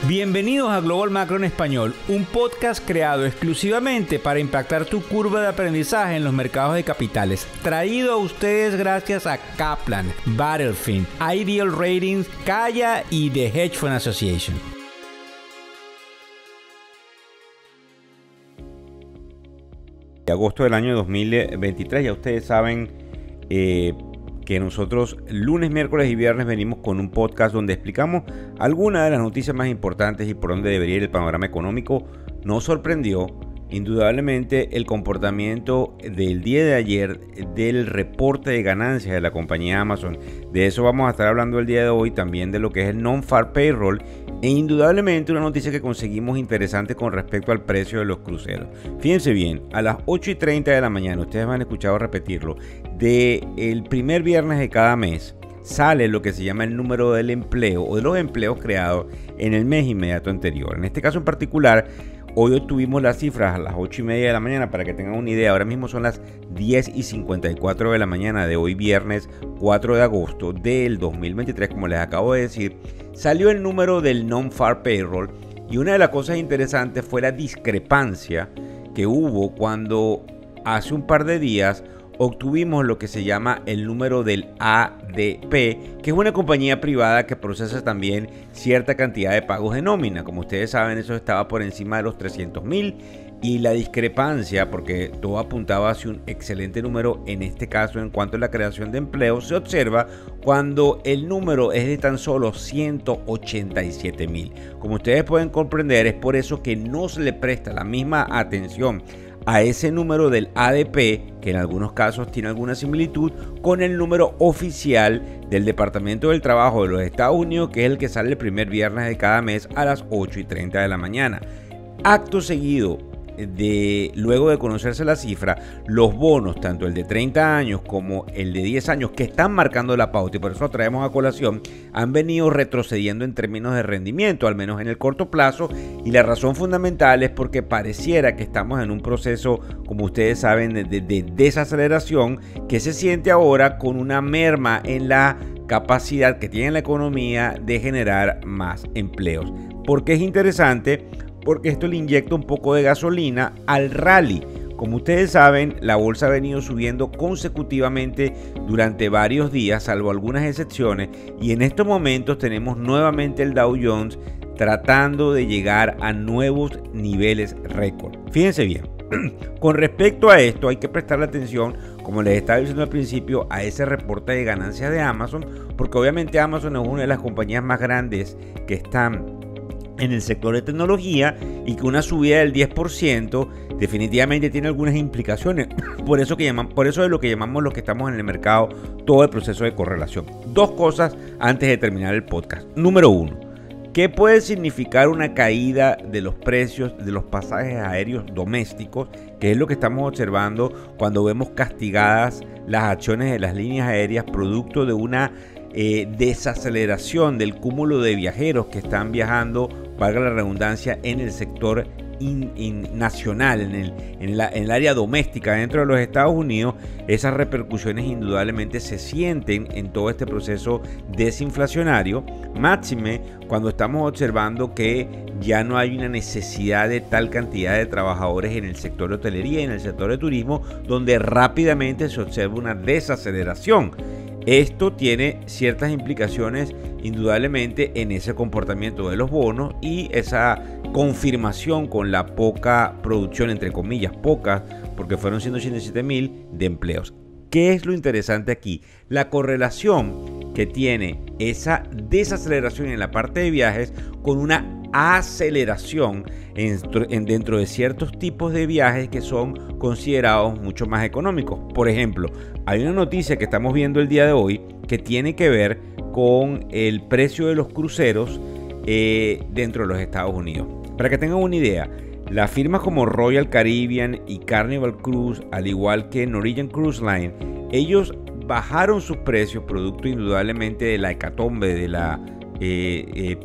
Bienvenidos a Global Macro en Español, un podcast creado exclusivamente para impactar tu curva de aprendizaje en los mercados de capitales. Traído a ustedes gracias a Kaplan, Battlefield, Ideal Ratings, Kaya y The Hedge Fund Association. De agosto del año 2023, ya ustedes saben que nosotros lunes, miércoles y viernes venimos con un podcast donde explicamos algunas de las noticias más importantes y por dónde debería ir el panorama económico. Nos sorprendió indudablemente el comportamiento del día de ayer del reporte de ganancias de la compañía Amazon. De eso vamos a estar hablando el día de hoy, también de lo que es el non-farm payroll e indudablemente una noticia que conseguimos interesante con respecto al precio de los cruceros. Fíjense bien, a las 8:30 de la mañana, ustedes me han escuchado repetirlo, del primer viernes de cada mes sale lo que se llama el número del empleo o de los empleos creados en el mes inmediato anterior. En este caso en particular, hoy obtuvimos las cifras a las 8:30 de la mañana. Para que tengan una idea, ahora mismo son las 10:54 de la mañana de hoy viernes 4 de agosto del 2023. Como les acabo de decir, salió el número del non-farm payroll y una de las cosas interesantes fue la discrepancia que hubo cuando hace un par de días obtuvimos lo que se llama el número del ADP, que es una compañía privada que procesa también cierta cantidad de pagos de nómina. Como ustedes saben, eso estaba por encima de los 300,000 y la discrepancia, porque todo apuntaba hacia un excelente número, en este caso en cuanto a la creación de empleo, se observa cuando el número es de tan solo 187,000. Como ustedes pueden comprender, es por eso que no se le presta la misma atención a ese número del ADP, que en algunos casos tiene alguna similitud con el número oficial del Departamento del Trabajo de los Estados Unidos, que es el que sale el primer viernes de cada mes a las 8:30 de la mañana. Acto seguido, luego de conocerse la cifra, los bonos, tanto el de 30 años como el de 10 años, que están marcando la pauta y por eso lo traemos a colación, han venido retrocediendo en términos de rendimiento, al menos en el corto plazo, y la razón fundamental es porque pareciera que estamos en un proceso, como ustedes saben, de desaceleración que se siente ahora con una merma en la capacidad que tiene la economía de generar más empleos. ¿Por qué es interesante? Porque esto le inyecta un poco de gasolina al rally. Como ustedes saben, la bolsa ha venido subiendo consecutivamente durante varios días, salvo algunas excepciones, y en estos momentos tenemos nuevamente el Dow Jones tratando de llegar a nuevos niveles récord. Fíjense bien, con respecto a esto hay que prestarle atención, como les estaba diciendo al principio, a ese reporte de ganancias de Amazon, porque obviamente Amazon es una de las compañías más grandes que están en el sector de tecnología y que una subida del 10% definitivamente tiene algunas implicaciones. Por eso es lo que llamamos los que estamos en el mercado todo el proceso de correlación. Dos cosas antes de terminar el podcast. Número uno, ¿qué puede significar una caída de los precios de los pasajes aéreos domésticos? Que es lo que estamos observando cuando vemos castigadas las acciones de las líneas aéreas producto de una desaceleración del cúmulo de viajeros que están viajando, valga la redundancia, en el sector nacional, en el área doméstica dentro de los Estados Unidos. Esas repercusiones indudablemente se sienten en todo este proceso desinflacionario, máxime cuando estamos observando que ya no hay una necesidad de tal cantidad de trabajadores en el sector de hotelería y en el sector de turismo, donde rápidamente se observa una desaceleración. Esto tiene ciertas implicaciones indudablemente en ese comportamiento de los bonos y esa confirmación con la poca producción, entre comillas, poca, porque fueron 187,000 de empleos. ¿Qué es lo interesante aquí? La correlación que tiene esa desaceleración en la parte de viajes con una aceleración dentro de ciertos tipos de viajes que son considerados mucho más económicos. Por ejemplo, hay una noticia que estamos viendo el día de hoy que tiene que ver con el precio de los cruceros dentro de los Estados Unidos. Para que tengan una idea, las firmas como Royal Caribbean y Carnival Cruise, al igual que Norwegian Cruise Line, ellos bajaron sus precios producto indudablemente de la hecatombe de la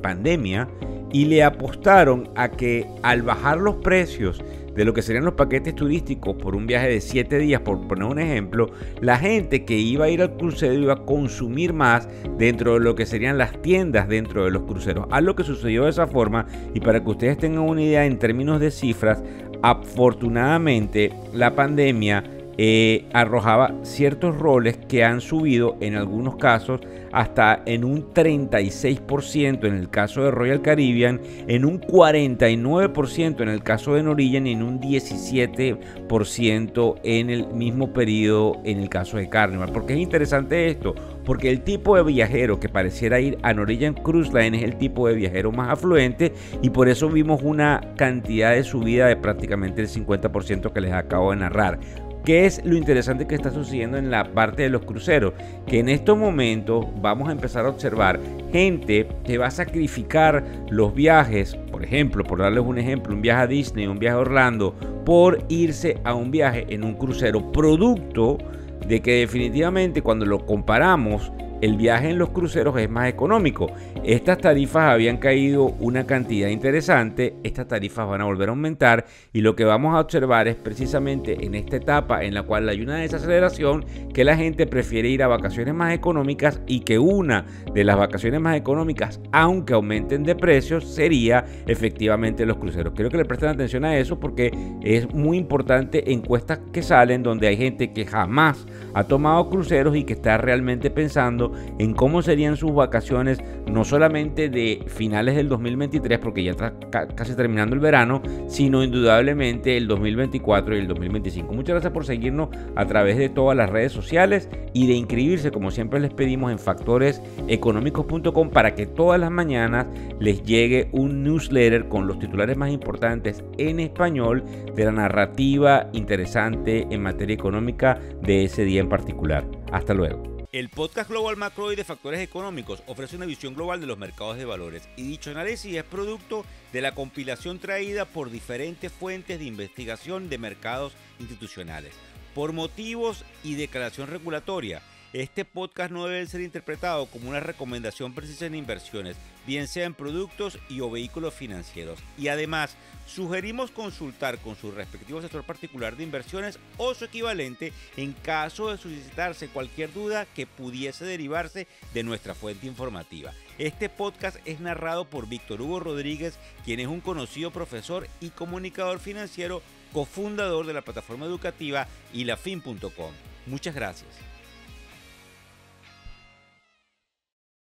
pandemia, y le apostaron a que al bajar los precios de lo que serían los paquetes turísticos por un viaje de 7 días, por poner un ejemplo, la gente que iba a ir al crucero iba a consumir más dentro de lo que serían las tiendas dentro de los cruceros. Algo que sucedió de esa forma, y para que ustedes tengan una idea en términos de cifras, afortunadamente la pandemia arrojaba ciertos roles que han subido en algunos casos hasta en un 36% en el caso de Royal Caribbean, en un 49% en el caso de Norwegian y en un 17% en el mismo periodo en el caso de Carnival. ¿Por qué es interesante esto? Porque el tipo de viajero que pareciera ir a Norwegian Cruise Line es el tipo de viajero más afluente, y por eso vimos una cantidad de subida de prácticamente el 50% que les acabo de narrar. ¿Qué es lo interesante que está sucediendo en la parte de los cruceros? Que en estos momentos vamos a empezar a observar gente que va a sacrificar los viajes, por ejemplo, por darles un ejemplo, un viaje a Disney, un viaje a Orlando, por irse a un viaje en un crucero, producto de que definitivamente cuando lo comparamos, el viaje en los cruceros es más económico. Estas tarifas habían caído una cantidad interesante, estas tarifas van a volver a aumentar, y lo que vamos a observar es precisamente en esta etapa en la cual hay una desaceleración, que la gente prefiere ir a vacaciones más económicas, y que una de las vacaciones más económicas, aunque aumenten de precios, sería efectivamente los cruceros. Quiero que le presten atención a eso porque es muy importante. Encuestas que salen donde hay gente que jamás ha tomado cruceros y que está realmente pensando en cómo serían sus vacaciones, no solamente de finales del 2023, porque ya está casi terminando el verano, sino indudablemente el 2024 y el 2025. Muchas gracias por seguirnos a través de todas las redes sociales y de inscribirse, como siempre les pedimos, en factoreseconómicos.com para que todas las mañanas les llegue un newsletter con los titulares más importantes en español de la narrativa interesante en materia económica de ese día en particular. Hasta luego. El podcast Global Macro de Factores Económicos ofrece una visión global de los mercados de valores, y dicho análisis es producto de la compilación traída por diferentes fuentes de investigación de mercados institucionales. Por motivos y declaración regulatoria, este podcast no debe ser interpretado como una recomendación precisa en inversiones, bien sea en productos y o vehículos financieros. Y además, sugerimos consultar con su respectivo asesor particular de inversiones o su equivalente en caso de suscitarse cualquier duda que pudiese derivarse de nuestra fuente informativa. Este podcast es narrado por Víctor Hugo Rodríguez, quien es un conocido profesor y comunicador financiero, cofundador de la plataforma educativa ilafin.com. Muchas gracias.